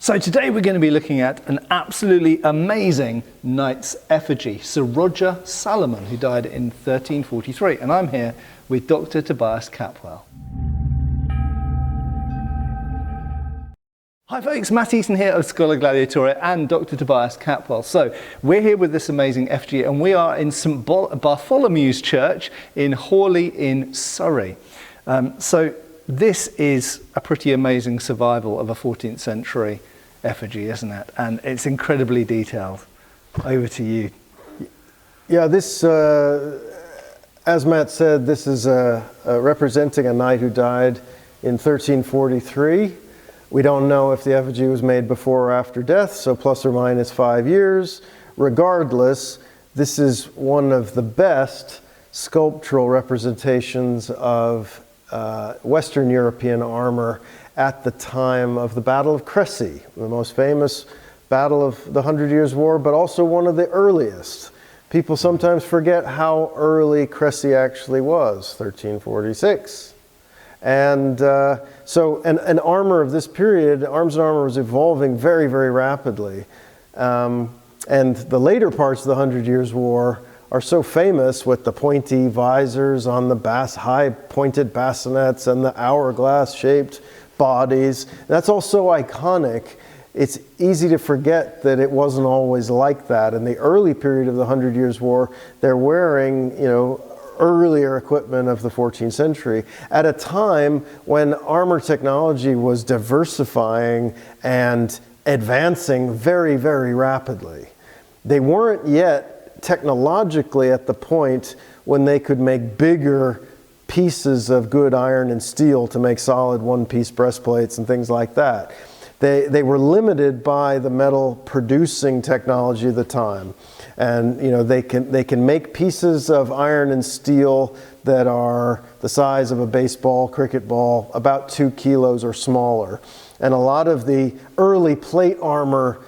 So today we're going to be looking at an absolutely amazing knight's effigy, Sir Roger de Salman, who died in 1343. And I'm here with Dr. Tobias Capwell. Hi folks, Matt Easton here of Schola Gladiatoria and Dr. Tobias Capwell. So we're here with this amazing effigy and we are in St Bartholomew's Church in Hawley in Surrey. So this is a pretty amazing survival of a 14th century effigy, isn't it? And it's incredibly detailed. Over to you. Yeah, this, as Matt said, this is representing a knight who died in 1343. We don't know if the effigy was made before or after death, so plus or minus 5 years. Regardless, this is one of the best sculptural representations of Western European armor at the time of the Battle of Crécy, the most famous battle of the 100 Years' War, but also one of the earliest. People sometimes forget how early Crécy actually was, 1346. And so an armor of this period, arms and armor, was evolving very, very rapidly. And the later parts of the 100 Years' War are so famous with the pointy visors on the high pointed bassinets and the hourglass-shaped bodies. That's all so iconic. It's easy to forget that it wasn't always like that. In the early period of the 100 Years' War, they're wearing, earlier equipment of the 14th century at a time when armor technology was diversifying and advancing very, very rapidly. They weren't yet technologically at the point when they could make bigger pieces of good iron and steel to make solid one-piece breastplates and things like that. They were limited by the metal producing technology of the time. And they can make pieces of iron and steel that are the size of a baseball, cricket ball, about 2 kilos or smaller. And a lot of the early plate armor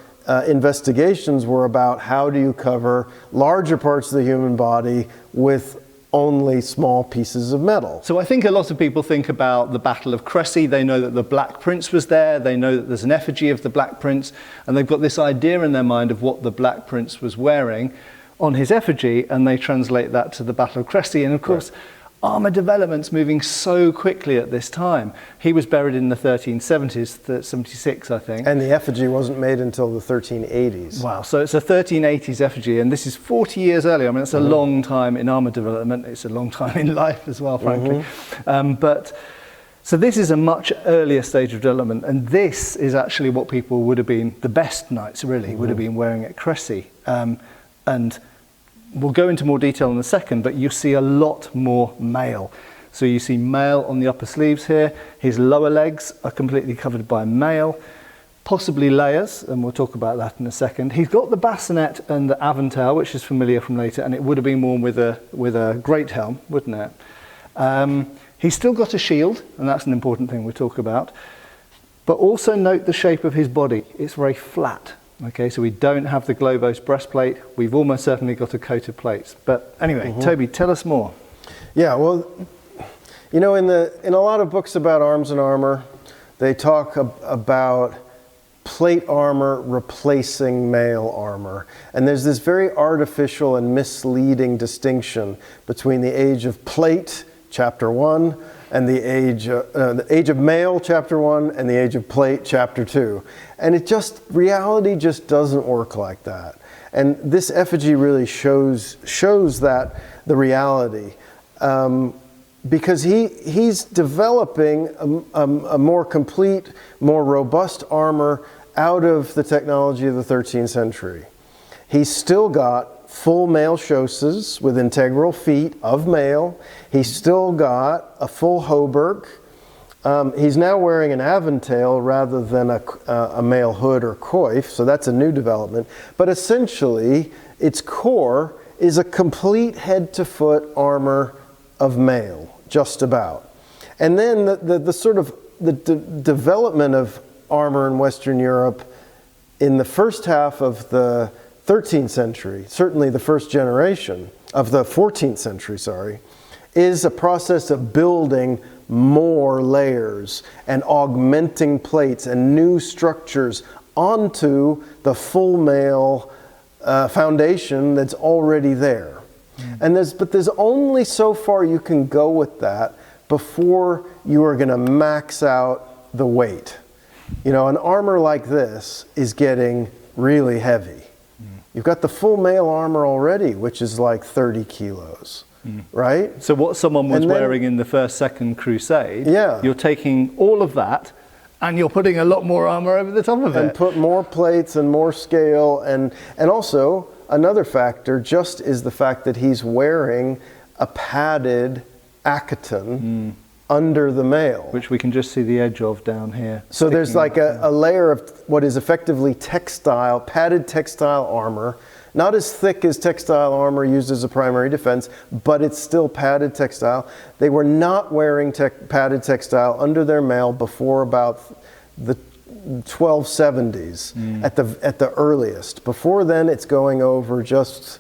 investigations were about how do you cover larger parts of the human body with only small pieces of metal. So I think a lot of people think about the Battle of Crécy. They know that the Black Prince was there. They know that there's an effigy of the Black Prince. And they've got this idea in their mind of what the Black Prince was wearing on his effigy. And they translate that to the Battle of Crécy. And of course, armor development's moving so quickly at this time. He was buried in the 1370s, 76, I think. And the effigy wasn't made until the 1380s. Wow, so it's a 1380s effigy, and this is 40 years earlier. I mean, it's a long time in armor development. It's a long time in life as well, frankly. So this is a much earlier stage of development, and this is actually what people would have been, the best knights really, would have been wearing at Crécy. And we'll go into more detail in a second, but you see a lot more mail. So you see mail on the upper sleeves here. His lower legs are completely covered by mail, possibly layers, and we'll talk about that in a second. He's got the bassinet and the aventail, which is familiar from later, and it would have been worn with a great helm, wouldn't it? He's still got a shield, and that's an important thing we'll talk about. But also note the shape of his body. It's very flat. Okay, so we don't have the globose breastplate. We've almost certainly got a coat of plates. But anyway, Toby, tell us more. Yeah, well, in a lot of books about arms and armor, they talk about plate armor replacing mail armor. And there's this very artificial and misleading distinction between the age of plate, chapter 1, and the age of mail, chapter 1, and the age of plate, chapter 2. And reality just doesn't work like that. And this effigy really shows that, the reality. Because he's developing a more complete, more robust armor out of the technology of the 13th century. He's still got full mail chausses with integral feet of mail. He's still got a full hauberk. He's now wearing an aventail rather than a mail hood or coif, so that's a new development. But essentially, its core is a complete head-to-foot armor of mail, just about. And then the development of armor in Western Europe in the first half of the 13th century, certainly the first generation of the 14th century, is a process of building more layers and augmenting plates and new structures onto the full mail foundation that's already there. And there's only so far you can go with that before you are going to max out the weight. You know, an armor like this is getting really heavy. You've got the full mail armor already, which is like 30 kilos, right? So what someone was wearing in the First, Second Crusade, yeah, you're taking all of that and you're putting a lot more armor over the top of it. And put more plates and more scale. And also, another factor just is the fact that he's wearing a padded acquaintance under the mail, which we can just see the edge of down here. So there's like a layer of what is effectively textile, padded textile armor, not as thick as textile armor used as a primary defense, but it's still padded textile. They were not wearing padded textile under their mail before about the 1270s at the earliest. Before then, it's going over just.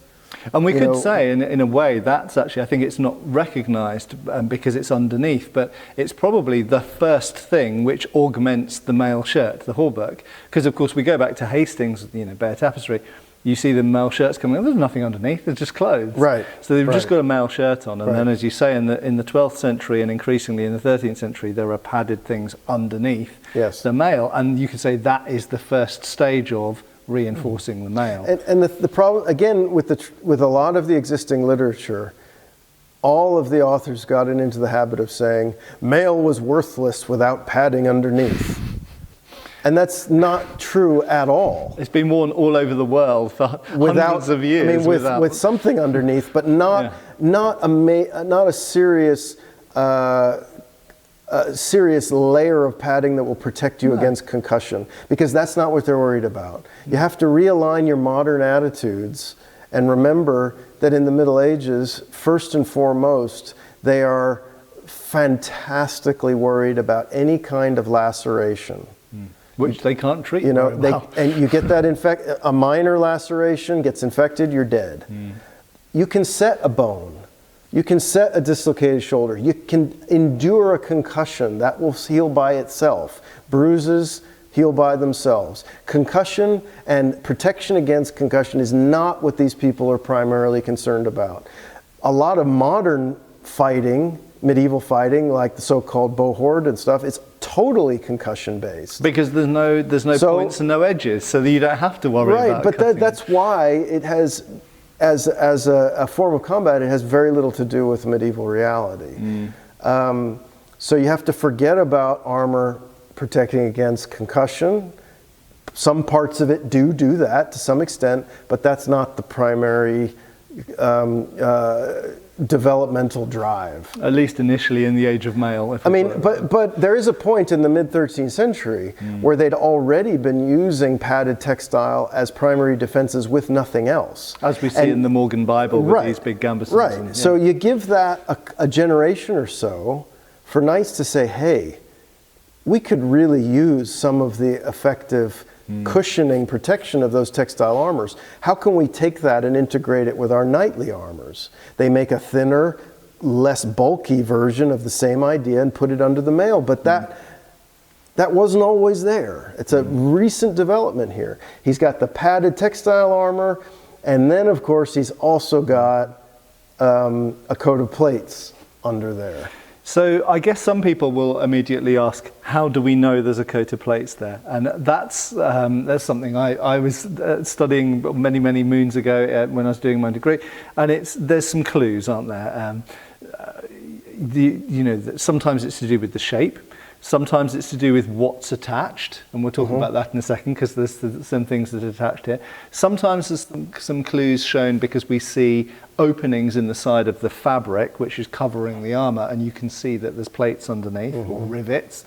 And we could say, in a way, that's actually, I think it's not recognised because it's underneath, but it's probably the first thing which augments the mail shirt, the hauberk. Because, of course, we go back to Hastings, bare tapestry, you see the mail shirts coming, there's nothing underneath, there's just clothes. Right. So they've just got a mail shirt on, and then, as you say, in the 12th century and increasingly in the 13th century, there are padded things underneath the mail, and you could say that is the first stage of reinforcing the mail. And the problem, again, with a lot of the existing literature, all of the authors got into the habit of saying, mail was worthless without padding underneath. And that's not true at all. It's been worn all over the world for hundreds of years. I mean, with something underneath, but not a serious serious layer of padding that will protect you against concussion, because that's not what they're worried about. You have to realign your modern attitudes and remember that in the Middle Ages, first and foremost, they are fantastically worried about any kind of laceration. Which they can't treat. And you get that a minor laceration gets infected, you're dead. You can set a bone. You can set a dislocated shoulder. You can endure a concussion. That will heal by itself. Bruises heal by themselves. Concussion and protection against concussion is not what these people are primarily concerned about. A lot of modern fighting, medieval fighting, like the so-called bohord and stuff, it's totally concussion based. Because there's no points and no edges, so that you don't have to worry about it. Right, but that's why it has, as a form of combat, it has very little to do with medieval reality. So you have to forget about armor protecting against concussion. Some parts of it do that to some extent, but that's not the primary developmental drive. At least initially in the age of mail. But there is a point in the mid-13th century where they'd already been using padded textile as primary defenses with nothing else. As we see in the Morgan Bible with these big gambesons. Right. So you give that a generation or so for knights to say, hey, we could really use some of the effective cushioning protection of those textile armors. How can we take that and integrate it with our knightly armors? They make a thinner, less bulky version of the same idea and put it under the mail. But that wasn't always there. It's a recent development here. He's got the padded textile armor, and then of course he's also got a coat of plates under there. So I guess some people will immediately ask, how do we know there's a coat of plates there? And that's something I was studying many, many moons ago when I was doing my degree. And there's some clues, aren't there? Sometimes it's to do with the shape. Sometimes it's to do with what's attached, and we'll talk about that in a second because there's some things that are attached here. Sometimes there's some clues shown because we see openings in the side of the fabric which is covering the armour, and you can see that there's plates underneath or rivets.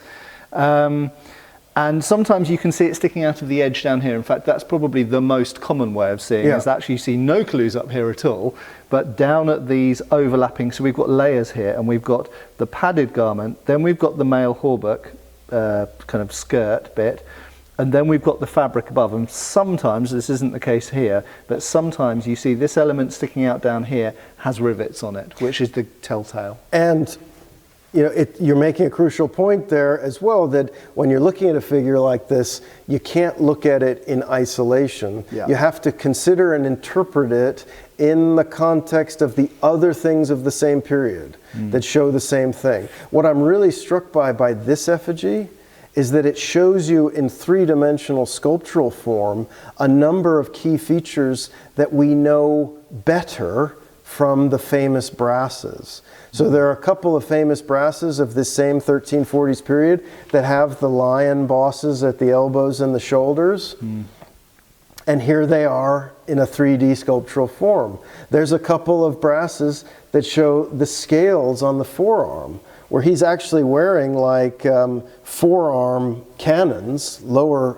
And sometimes you can see it sticking out of the edge down here. In fact, that's probably the most common way of seeing is actually you see no clues up here at all, but down at these overlapping, so we've got layers here, and we've got the padded garment, then we've got the mail hauberk kind of skirt bit, and then we've got the fabric above. And sometimes, this isn't the case here, but sometimes you see this element sticking out down here has rivets on it, which is the telltale. And you know, you're making a crucial point there as well, that when you're looking at a figure like this, you can't look at it in isolation. Yeah. You have to consider and interpret it in the context of the other things of the same period that show the same thing. What I'm really struck by this effigy is that it shows you in three-dimensional sculptural form a number of key features that we know better from the famous brasses. So there are a couple of famous brasses of this same 1340s period that have the lion bosses at the elbows and the shoulders. And here they are in a 3D sculptural form. There's a couple of brasses that show the scales on the forearm, where he's actually wearing like forearm cannons, lower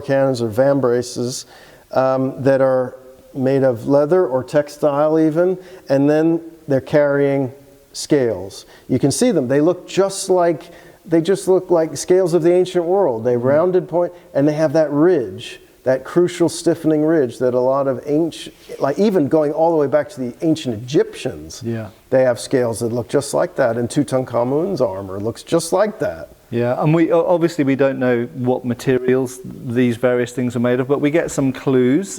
cannons or vambraces that are made of leather or textile even, and then they're carrying scales. You can see them. They just look like scales of the ancient world. They rounded point, and they have that ridge, that crucial stiffening ridge that a lot of ancient, like even going all the way back to the ancient Egyptians, they have scales that look just like that, and Tutankhamun's armor looks just like that. Yeah, and we obviously don't know what materials these various things are made of, but we get some clues.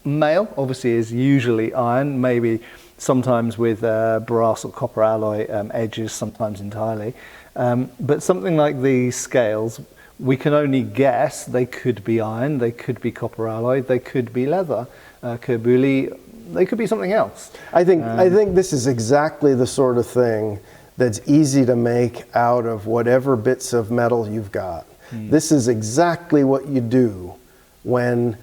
Mail obviously is usually iron, maybe sometimes with brass or copper alloy edges, sometimes entirely. But something like these scales, we can only guess. They could be iron, they could be copper alloy, they could be leather, Kabuli, they could be something else. I think this is exactly the sort of thing that's easy to make out of whatever bits of metal you've got. This is exactly what you do when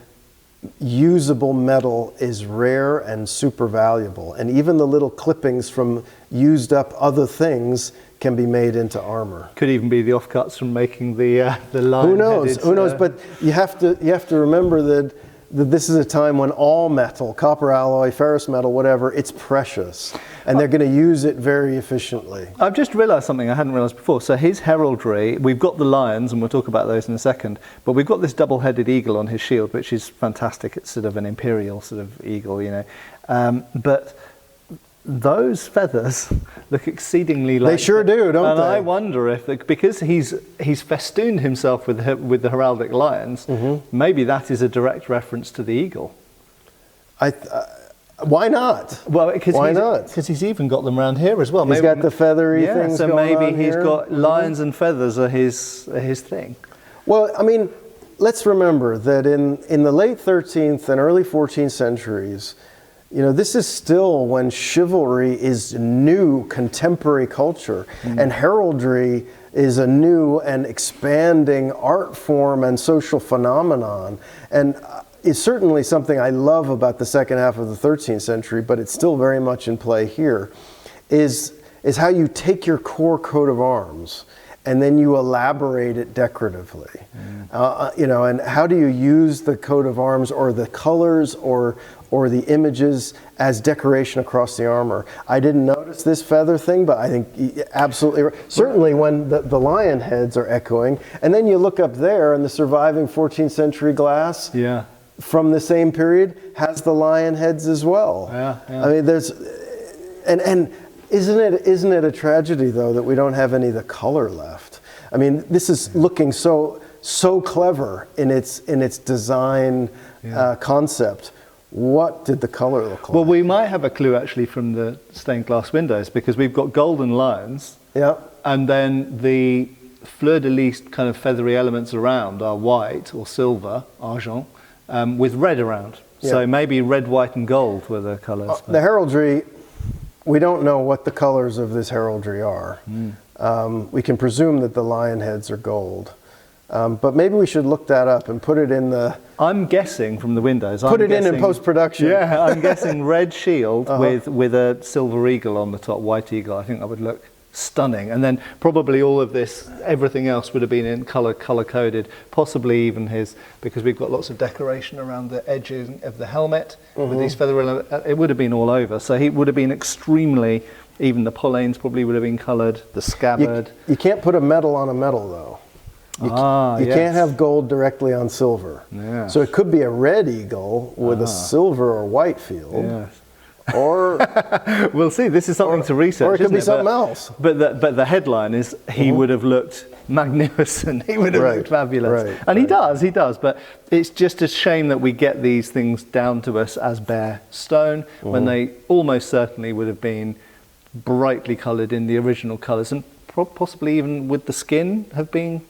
usable metal is rare and super valuable, and even the little clippings from used up other things can be made into armor. Could even be the offcuts from making the line. Who knows? Who knows? But you have to remember that this is a time when all metal, copper alloy, ferrous metal, whatever, it's precious, and they're going to use it very efficiently. I've just realised something I hadn't realised before. So his heraldry, we've got the lions, and we'll talk about those in a second, but we've got this double-headed eagle on his shield, which is fantastic. It's sort of an imperial sort of eagle, you know. But those feathers look exceedingly like... They sure do, don't and they? I wonder if, because he's festooned himself with the heraldic lions, maybe that is a direct reference to the eagle. Why not? Well, why not? Because he's even got them around here as well. He's got the feathery things so going maybe on he's here. got lions and feathers are his thing. Well, I mean, let's remember that in the late 13th and early 14th centuries, you know, this is still when chivalry is new contemporary culture, and heraldry is a new and expanding art form and social phenomenon. And it's certainly something I love about the second half of the 13th century, but it's still very much in play here, is how you take your core coat of arms and then you elaborate it decoratively. You know, and how do you use the coat of arms or the colors or the images as decoration across the armor? I didn't notice this feather thing, but I think absolutely right. Certainly when the lion heads are echoing, and then you look up there and the surviving 14th century glass from the same period has the lion heads as well. I mean, there's, and isn't it a tragedy though that we don't have any of the color left? I mean, this is looking so clever in its design concept. What did the color look like? Well, we might have a clue actually from the stained glass windows, because we've got golden lions, and then the fleur-de-lis kind of feathery elements around are white or silver, argent, with red around. So maybe red, white, and gold were the colours. The heraldry, we don't know what the colours of this heraldry are. We can presume that the lion heads are gold. But maybe we should look that up and put it in the... I'm guessing from the windows. Put it in post-production. Yeah, I'm guessing red shield with a silver eagle on the top, white eagle. I think that would look stunning. And then probably all of this, everything else would have been in color-coded, possibly even his, because we've got lots of decoration around the edges of the helmet with these feather elements. It would have been all over. So he would have been extremely, even the pollaines probably would have been colored, the scabbard. You can't put a metal on a metal though. You can't have gold directly on silver. So it could be a red eagle with a silver or white field. or we'll see. This is something to research. Or it could be something but, else. But the headline is he would have looked magnificent. He would have looked fabulous, and he does. But it's just a shame that we get these things down to us as bare stone when they almost certainly would have been brightly coloured in the original colours, and possibly even with the skin have been.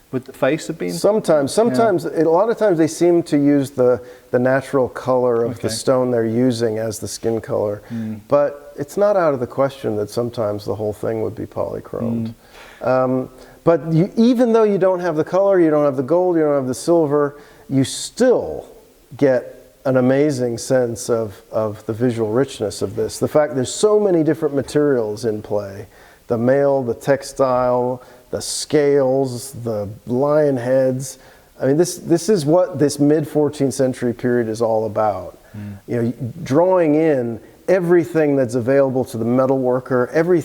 With the face have been? Sometimes, a lot of times they seem to use the natural color of the stone they're using as the skin color. But it's not out of the question that sometimes the whole thing would be polychromed. But even though you don't have the color, you don't have the gold, you don't have the silver, you still get an amazing sense of the visual richness of this. The fact there's so many different materials in play. The mail, the textile, the scales, the lion heads. I mean, this is what this mid-14th century period is all about. You know, drawing in everything that's available to the metal worker, every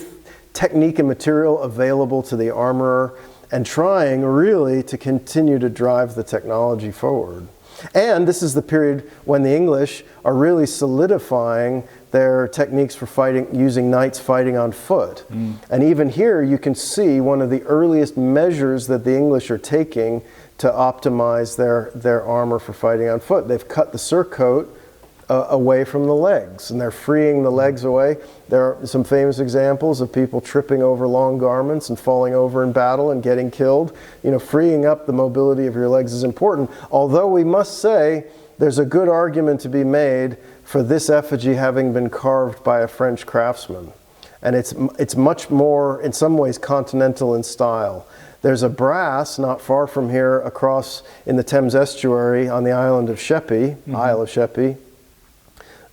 technique and material available to the armorer, and trying really to continue to drive the technology forward. And this is the period when the English are really solidifying their techniques for fighting, using knights fighting on foot. And even here you can see one of the earliest measures that the English are taking to optimize their armor for fighting on foot. They've cut the surcoat away from the legs, and they're freeing the legs away. There are some famous examples of people tripping over long garments and falling over in battle and getting killed. You know, freeing up the mobility of your legs is important, although we must say there's a good argument to be made for this effigy having been carved by a French craftsman. And it's much more, in some ways, continental in style. There's a brass not far from here across in the Thames estuary on the island of Sheppey, Isle of Sheppey.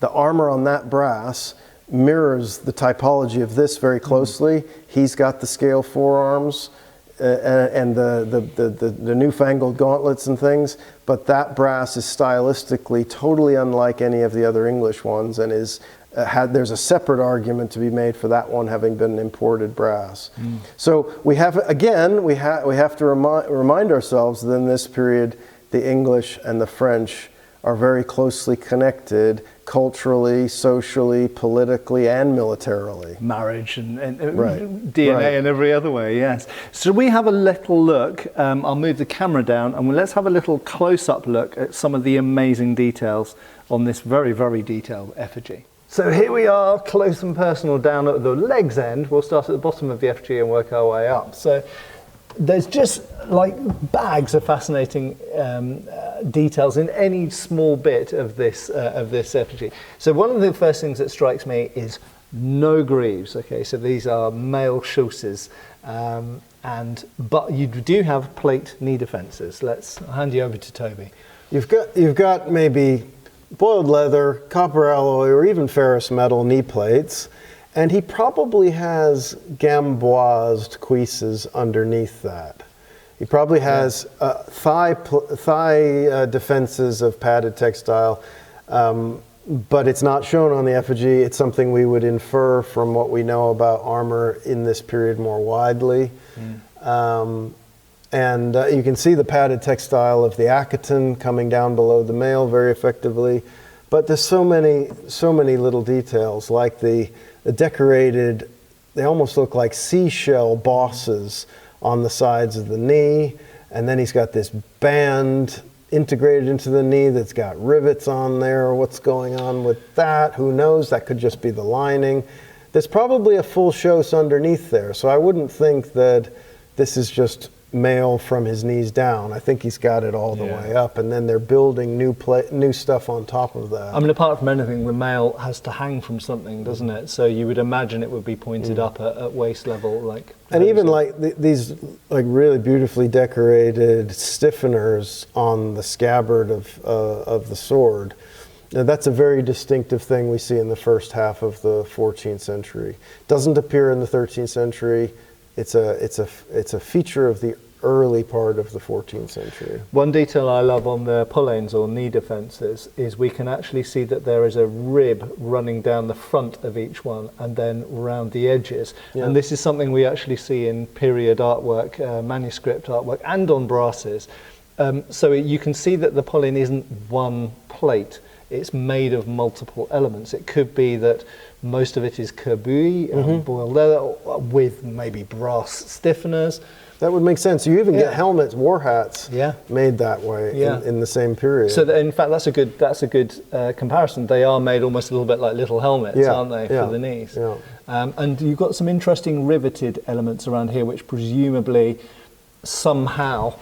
The armor on that brass mirrors the typology of this very closely. He's got the scale forearms and the newfangled gauntlets and things, but that brass is stylistically totally unlike any of the other English ones, and is there's a separate argument to be made for that one having been imported brass. So we have to remind ourselves that in this period the English and the French are very closely connected culturally, socially, politically, and militarily. Marriage and DNA and every other way, yes. So we have a little look, I'll move the camera down, and let's have a little close-up look at some of the amazing details on this very, very detailed effigy. So here we are, close and personal down at the legs end. We'll start at the bottom of the effigy and work our way up. So there's just like bags of fascinating details in any small bit of this effigy. So one of the first things that strikes me is no greaves. Okay, so these are male chausses, but you do have plate knee defences. Let's hand you over to Toby. You've got maybe boiled leather, copper alloy, or even ferrous metal knee plates. And he probably has gamboised cuisses underneath that. He probably has thigh defenses of padded textile, but it's not shown on the effigy. It's something we would infer from what we know about armor in this period more widely. You can see the padded textile of the Akiton coming down below the mail very effectively. But there's so many little details, like the decorated, they almost look like seashell bosses on the sides of the knee, and then he's got this band integrated into the knee that's got rivets on there. What's going on with that? Who knows? That could just be the lining. There's probably a full chausson underneath there, so I wouldn't think that this is just mail from his knees down. I think he's got it all the way up, and then they're building new stuff on top of that. I mean, apart from anything, the mail has to hang from something, doesn't it? So you would imagine it would be pointed up at waist level, like. And even like these like really beautifully decorated stiffeners on the scabbard of the sword. Now, that's a very distinctive thing we see in the first half of the 14th century. Doesn't appear in the 13th century. It's a feature of the early part of the 14th century. One detail I love on the pollaines or knee defences is we can actually see that there is a rib running down the front of each one and then round the edges. Yeah. And this is something we actually see in period artwork, manuscript artwork, and on brasses. So you can see that the pollaine isn't one plate. it's made of multiple elements. It could be that most of it is kerbouille, boiled leather, with maybe brass stiffeners. That would make sense. You even get helmets, war hats, made that way in the same period. So in fact, that's a good comparison. They are made almost a little bit like little helmets, aren't they, for the knees? Yeah. And you've got some interesting riveted elements around here, which presumably somehow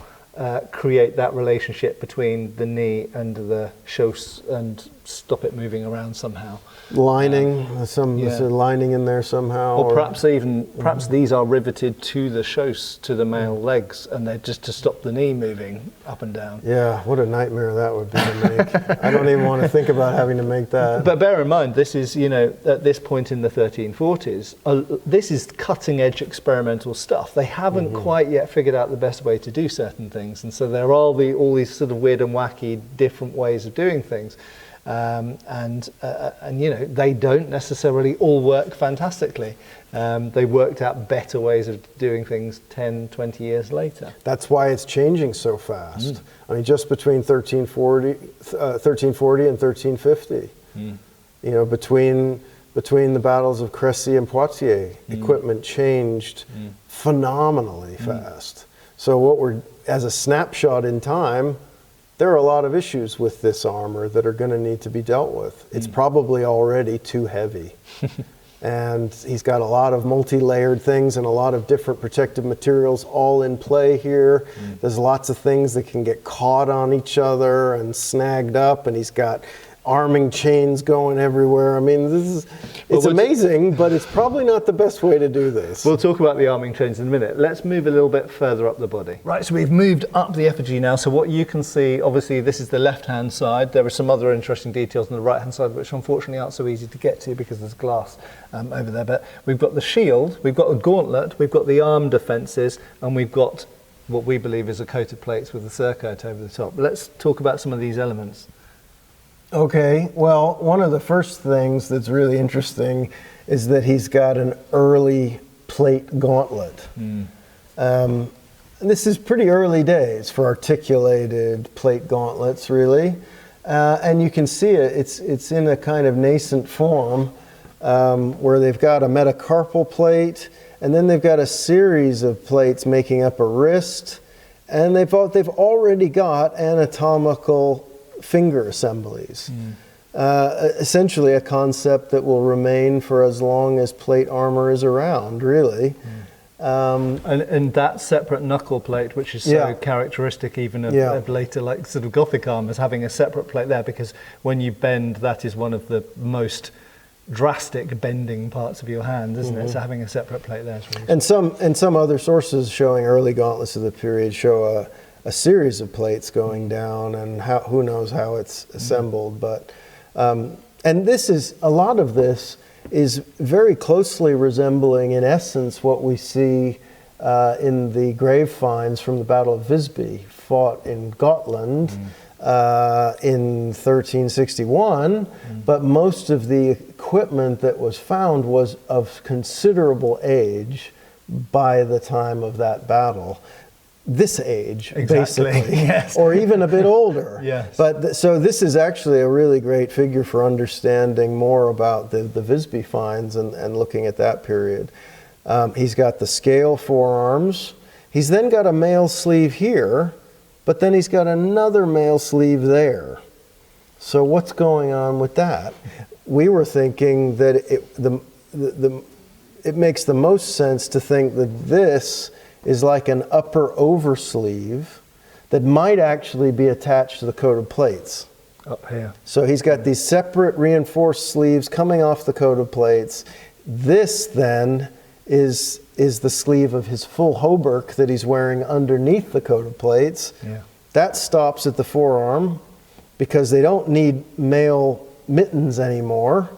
create that relationship between the knee and the chausse and stop it moving around somehow. Lining, some lining in there somehow. Or perhaps these are riveted to the chausse, to the male legs, and they're just to stop the knee moving up and down. Yeah, what a nightmare that would be to make. I don't even want to think about having to make that. But bear in mind, this is, at this point in the 1340s, this is cutting edge experimental stuff. They haven't quite yet figured out the best way to do certain things. And so there are all these sort of weird and wacky different ways of doing things. And they don't necessarily all work fantastically. They worked out better ways of doing things 10, 20 years later. That's why it's changing so fast. I mean, just between 1340 and 1350, between the battles of Crécy and Poitiers, equipment changed phenomenally fast. So as a snapshot in time, there are a lot of issues with this armor that are going to need to be dealt with. It's probably already too heavy. And he's got a lot of multi-layered things and a lot of different protective materials all in play here. There's lots of things that can get caught on each other and snagged up, and he's got arming chains going everywhere. I mean, it's amazing, but it's probably not the best way to do this. We'll talk about the arming chains in a minute. Let's move a little bit further up the body. Right, so we've moved up the effigy now. So what you can see, obviously, this is the left-hand side. There are some other interesting details on the right-hand side, which unfortunately aren't so easy to get to because there's glass over there. But we've got the shield, we've got the gauntlet, we've got the arm defences, and we've got what we believe is a coat of plates with a surcoat over the top. Let's talk about some of these elements. Okay, well, one of the first things that's really interesting is that he's got an early plate gauntlet. And this is pretty early days for articulated plate gauntlets, really. And you can see it's in a kind of nascent form where they've got a metacarpal plate, and then they've got a series of plates making up a wrist, and they've already got anatomical finger assemblies. Essentially a concept that will remain for as long as plate armor is around, really. And that separate knuckle plate, which is so characteristic even of later, like sort of Gothic armors, having a separate plate there, because when you bend, that is one of the most drastic bending parts of your hand, isn't it? So having a separate plate there is really and some other sources showing early gauntlets of the period show a series of plates going down, and who knows how it's assembled. But and this is a lot of this is very closely resembling, in essence, what we see in the grave finds from the Battle of Visby, fought in Gotland in 1361. But most of the equipment that was found was of considerable age by the time of that battle. This age, basically, or even a bit older. But so this is actually a really great figure for understanding more about the Visby finds and looking at that period. He's got the scale forearms. He's then got a mail sleeve here, but then he's got another mail sleeve there. So what's going on with that? We were thinking that it makes the most sense to think that this is like an upper oversleeve that might actually be attached to the coat of plates. Up here. So he's got these separate reinforced sleeves coming off the coat of plates. This then is the sleeve of his full hauberk that he's wearing underneath the coat of plates. That stops at the forearm because they don't need mail mittens anymore.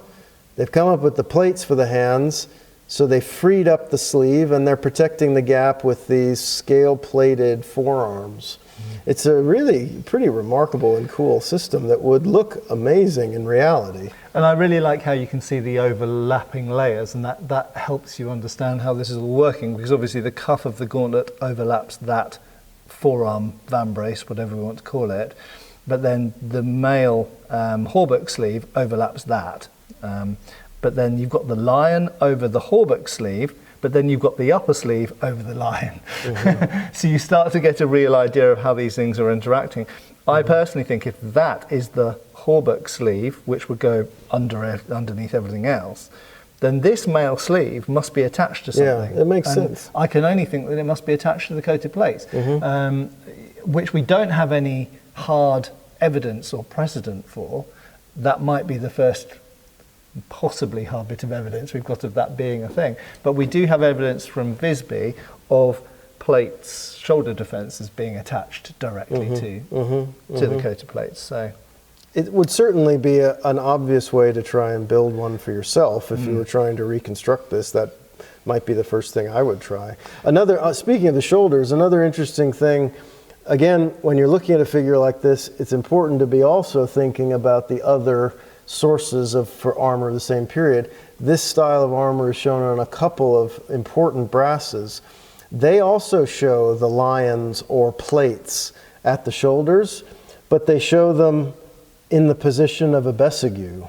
They've come up with the plates for the hands. So they freed up the sleeve, and they're protecting the gap with these scale-plated forearms. It's a really pretty remarkable and cool system that would look amazing in reality. And I really like how you can see the overlapping layers, and that helps you understand how this is all working, because obviously the cuff of the gauntlet overlaps that forearm vambrace, whatever we want to call it. but then the male hauberk sleeve overlaps that. But then you've got the lion over the hauberk sleeve, but then you've got the upper sleeve over the lion. Mm-hmm. So you start to get a real idea of how these things are interacting. Mm-hmm. I personally think if that is the hauberk sleeve, which would go underneath everything else, then this male sleeve must be attached to something. Yeah, it makes sense. I can only think that it must be attached to the coated plates, which we don't have any hard evidence or precedent for. That might be the first possibly hard bit of evidence we've got of that being a thing. But we do have evidence from Visby of plates, shoulder defences being attached directly to the coated plates. So it would certainly be an obvious way to try and build one for yourself. If you were trying to reconstruct this, that might be the first thing I would try. Another, speaking of the shoulders, another interesting thing, again, when you're looking at a figure like this, it's important to be also thinking about the other sources for armor of the same period. This style of armor is shown on a couple of important brasses. They also show the lions or plates at the shoulders, but they show them in the position of a bessigue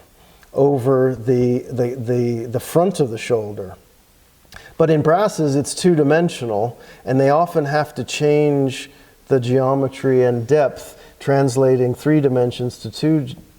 over the front of the shoulder. But in brasses, it's two-dimensional, and they often have to change the geometry and depth, translating 3 dimensions to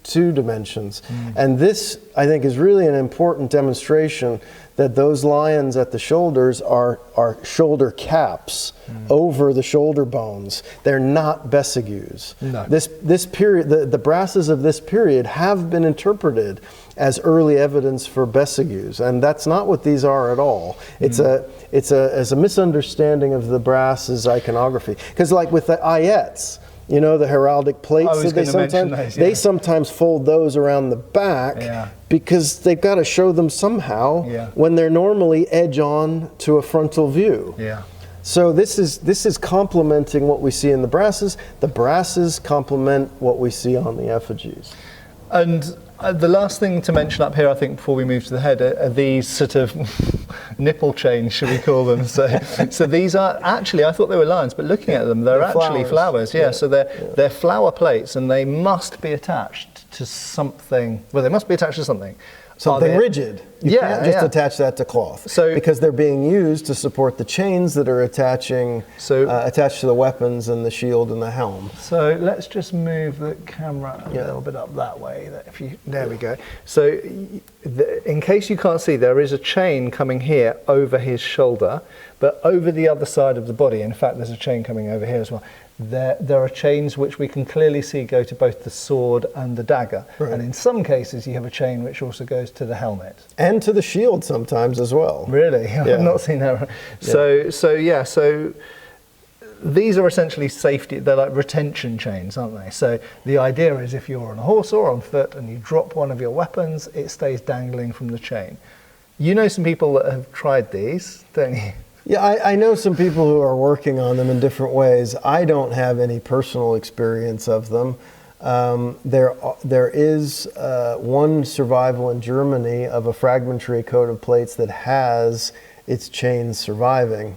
two dimensions. And this, I think, is really an important demonstration that those lions at the shoulders are shoulder caps over the shoulder bones. They're not bessigues. No. This period, the brasses of this period have been interpreted as early evidence for bessigues, and that's not what these are at all. It's a misunderstanding of the brass's iconography. Because like with the ayettes, you know, the heraldic plates that they sometimes fold those around the back because they've got to show them somehow when they're normally edge on to a frontal view. So this is complementing what we see in the brasses. The brasses complement what we see on the effigies. And the last thing to mention up here, I think, before we move to the head, are these sort of nipple chains, should we call them? So these are actually, I thought they were lions, but looking at them, they're actually flowers. So they're flower plates, and they must be attached to something. Well, they must be attached to something. Something rigid. You can't just attach that to cloth. Because they're being used to support the chains that are attached to the weapons and the shield and the helm. So let's just move the camera a little bit up that way. There we go. So in case you can't see, there is a chain coming here over his shoulder, but over the other side of the body. In fact, there's a chain coming over here as well. There are chains which we can clearly see go to both the sword and the dagger. And in some cases you have a chain which also goes to the helmet. And to the shield sometimes as well. Really? I've not seen that. So these are essentially safety, they're like retention chains, aren't they? So the idea is if you're on a horse or on foot and you drop one of your weapons, it stays dangling from the chain. You know some people that have tried these, don't you? Yeah, I know some people who are working on them in different ways. I don't have any personal experience of them. There is one survival in Germany of a fragmentary coat of plates that has its chains surviving.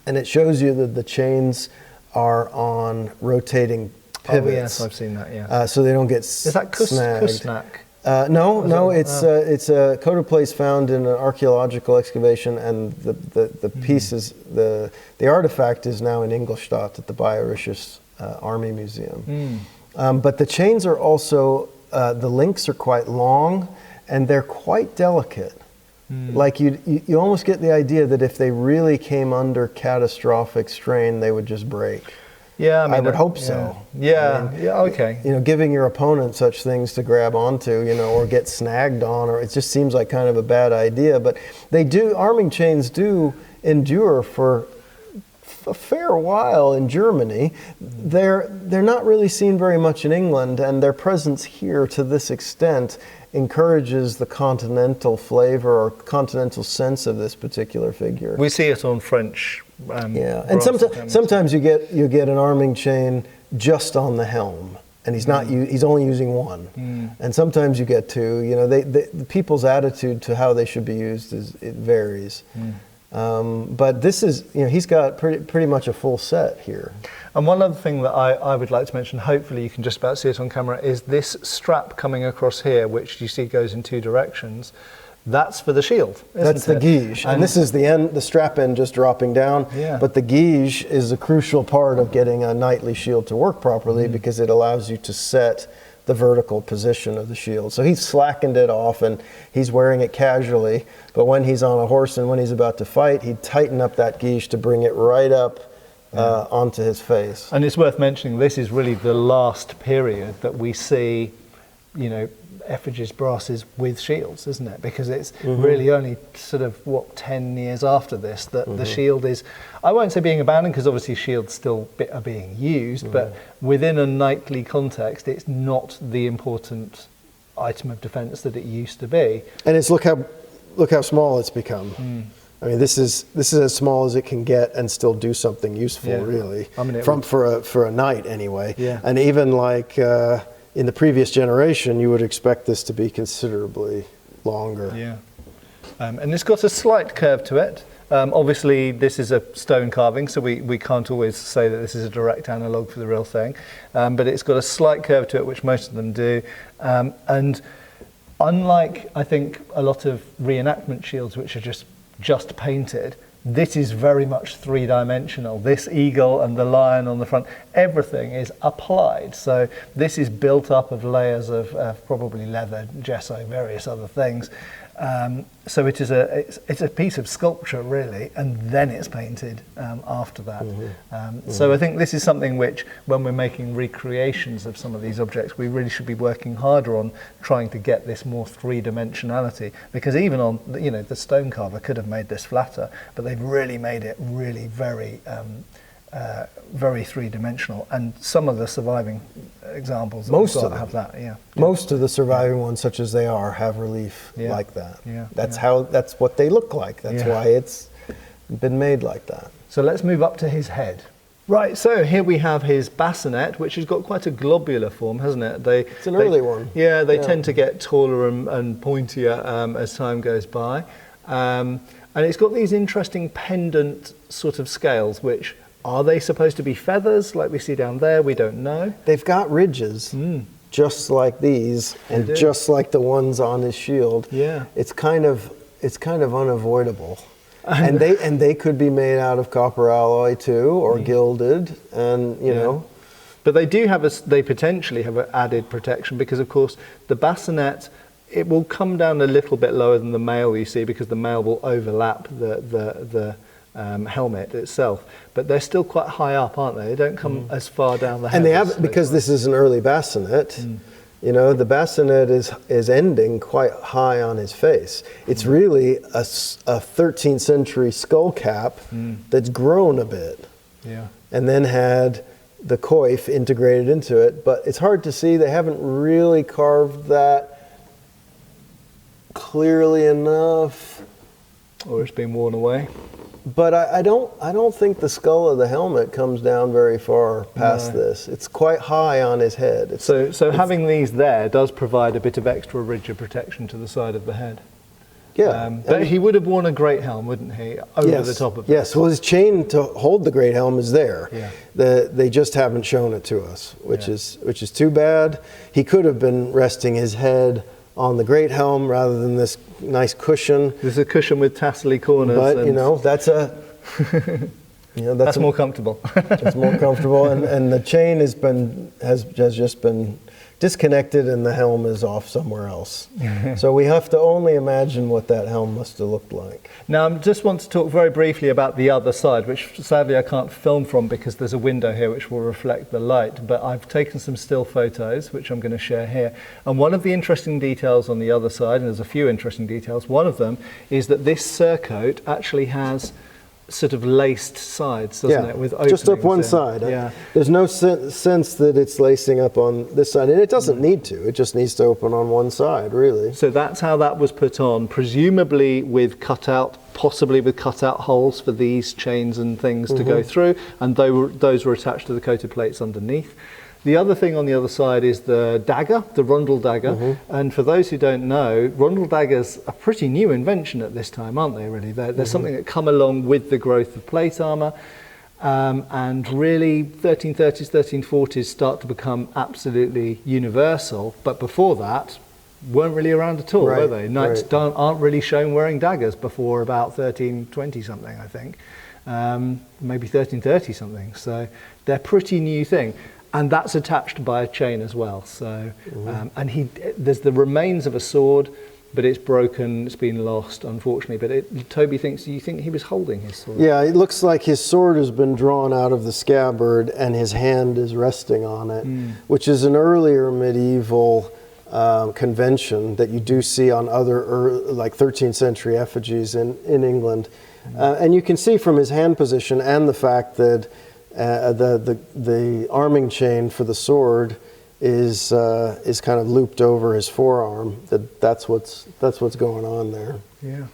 And it shows you that the chains are on rotating pivots. Oh yes, I've seen that, so they don't get snagged. Is that Kusnak? No, it's a coat of plates found in an archaeological excavation, and the pieces, the artifact is now in Ingolstadt at the Bayerisches Army Museum. But the chains are also, the links are quite long, and they're quite delicate. Like you almost get the idea that if they really came under catastrophic strain, they would just break. Yeah, I would hope so. Okay. You know, giving your opponent such things to grab onto, you know, or get snagged on, or it just seems like kind of a bad idea. But arming chains do endure for a fair while in Germany. They're not really seen very much in England, and their presence here to this extent encourages the continental flavor or continental sense of this particular figure. We see it on French. And sometimes you get an arming chain just on the helm, and he's only using one. And sometimes you get two. You know, the people's attitude to how they should be used it varies. But this is, he's got pretty much a full set here. And one other thing that I would like to mention, hopefully you can just about see it on camera, is this strap coming across here, which you see goes in two directions. That's for the shield, isn't That's the it? guige. And this is the end, the strap end just dropping down. Yeah. But the guige is a crucial part of getting a knightly shield to work properly because it allows you to set the vertical position of the shield. So he's slackened it off and he's wearing it casually, but when he's on a horse and when he's about to fight, he'd tighten up that guige to bring it right up onto his face. And it's worth mentioning, this is really the last period that we see, effigies, brasses with shields, isn't it? Because it's really only sort of, 10 years after this that the shield is, I won't say being abandoned, because obviously shields still are being used, but within a knightly context, it's not the important item of defense that it used to be. And it's look how small it's become. I mean, this is as small as it can get and still do something useful, really. I mean, for a knight anyway. Yeah. And even like in the previous generation, you would expect this to be considerably longer. Yeah. And it's got a slight curve to it. Obviously, this is a stone carving, so we can't always say that this is a direct analogue for the real thing. But it's got a slight curve to it, which most of them do. And unlike, I think, a lot of reenactment shields, which are just painted, this is very much three-dimensional. This eagle and the lion on the front, everything is applied. So this is built up of layers of probably leather, gesso, various other things. So it's a piece of sculpture, really, and then it's painted after that. So I think this is something which, when we're making recreations of some of these objects, we really should be working harder on trying to get this more three-dimensionality. Because even on, the stone carver could have made this flatter, but they've really made it really very very three-dimensional, and some of the surviving examples have that. Yeah, most of the surviving ones, such as they are, have relief like that. That's what they look like. That's why it's been made like that. So let's move up to his head. Right, so here we have his bassinet, which has got quite a globular form, hasn't it? It's an early one. Yeah, they tend to get taller and pointier as time goes by. And it's got these interesting pendant sort of scales, which, are they supposed to be feathers like we see down there? We don't know. They've got ridges, just like these, and just like the ones on his shield. Yeah, it's kind of unavoidable. And they could be made out of copper alloy too, or gilded, and you know. But they do they potentially have an added protection, because of course the bassinet, it will come down a little bit lower than the mail, you see, because the mail will overlap the helmet itself, but they're still quite high up, aren't they? They don't come as far down the head. And they have, because this is an early bassinet, the bassinet is ending quite high on his face. It's really a 13th century skull cap that's grown a bit, and then had the coif integrated into it, but it's hard to see. They haven't really carved that clearly enough. Or it's been worn away. But I don't think the skull of the helmet comes down very far past this. It's quite high on his head. So having these there does provide a bit of extra rigid protection to the side of the head. Yeah. But he would have worn a great helm, wouldn't he, over the top of it? Yes, well, his chain to hold the great helm is there. Yeah. They just haven't shown it to us, which is too bad. He could have been resting his head on the great helm rather than this nice cushion. There's a cushion with tassely corners. But that's more comfortable. It's more comfortable, and the chain has just been disconnected, and the helm is off somewhere else. So we have to only imagine what that helm must have looked like. Now, I just want to talk very briefly about the other side, which sadly I can't film from because there's a window here which will reflect the light, but I've taken some still photos which I'm going to share here. And one of the interesting details on the other side, and there's a few interesting details, one of them is that this surcoat actually has sort of laced sides, doesn't it? With openings just up one side. There's no sense that it's lacing up on this side, and it doesn't need to. It just needs to open on one side, really. So that's how that was put on, presumably with possibly with cutout holes for these chains and things to go through, and those were attached to the coated plates underneath. The other thing on the other side is the dagger, the rondel dagger. And for those who don't know, rondel daggers are a pretty new invention at this time, aren't they, really? They're something that come along with the growth of plate armour. And really 1330s, 1340s start to become absolutely universal. But before that, weren't really around at all, were they? Knights aren't really shown wearing daggers before about 1320 something, I think. Maybe 1330 something. So they're a pretty new thing. And that's attached by a chain as well. So, and there's the remains of a sword, but it's broken, it's been lost, unfortunately. But Toby thinks, do you think he was holding his sword? Yeah, it looks like his sword has been drawn out of the scabbard and his hand is resting on it, which is an earlier medieval convention that you do see on other like 13th century effigies in England. And you can see from his hand position and the fact that the arming chain for the sword is kind of looped over his forearm. That's what's going on there. Yeah.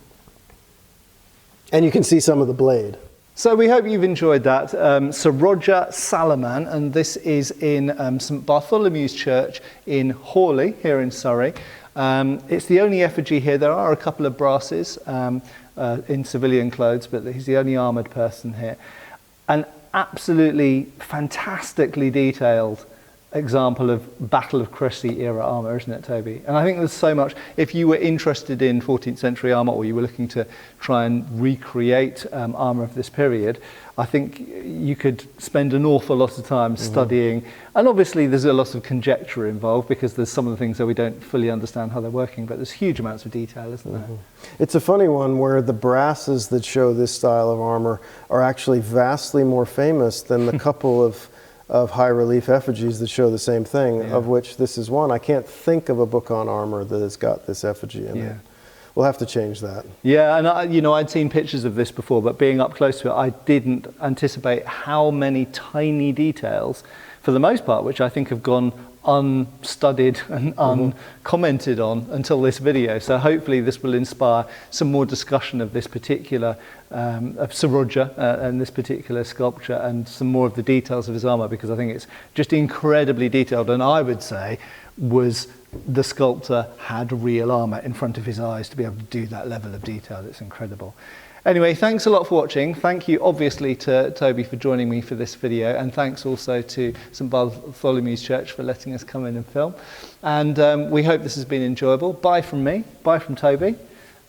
And you can see some of the blade. So we hope you've enjoyed that. Sir Roger de Salman, and this is in St Bartholomew's Church in Hawley, here in Surrey. It's the only effigy here. There are a couple of brasses in civilian clothes, but he's the only armoured person here. An absolutely fantastically detailed example of Battle of Crecy era armour, isn't it, Toby? And I think there's so much. If you were interested in 14th century armour, or you were looking to try and recreate armour of this period, I think you could spend an awful lot of time studying. And obviously there's a lot of conjecture involved because there's some of the things that we don't fully understand how they're working, but there's huge amounts of detail, isn't there? It's a funny one where the brasses that show this style of armour are actually vastly more famous than the couple of high relief effigies that show the same thing, of which this is one. I can't think of a book on armour that has got this effigy in it. We'll have to change that. Yeah, and I'd seen pictures of this before, but being up close to it, I didn't anticipate how many tiny details, for the most part, which I think have gone unstudied and uncommented on until this video. So hopefully this will inspire some more discussion of this particular, of Sir Roger and this particular sculpture, and some more of the details of his armour, because I think it's just incredibly detailed, and I would say the sculptor had real armour in front of his eyes to be able to do that level of detail. It's incredible. Anyway, thanks a lot for watching. Thank you obviously to Toby for joining me for this video, and thanks also to St Bartholomew's Church for letting us come in and film. And we hope this has been enjoyable. Bye from me, bye from Toby,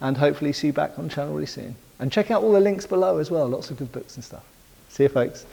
and hopefully see you back on the channel really soon. And check out all the links below as well, lots of good books and stuff. See you folks.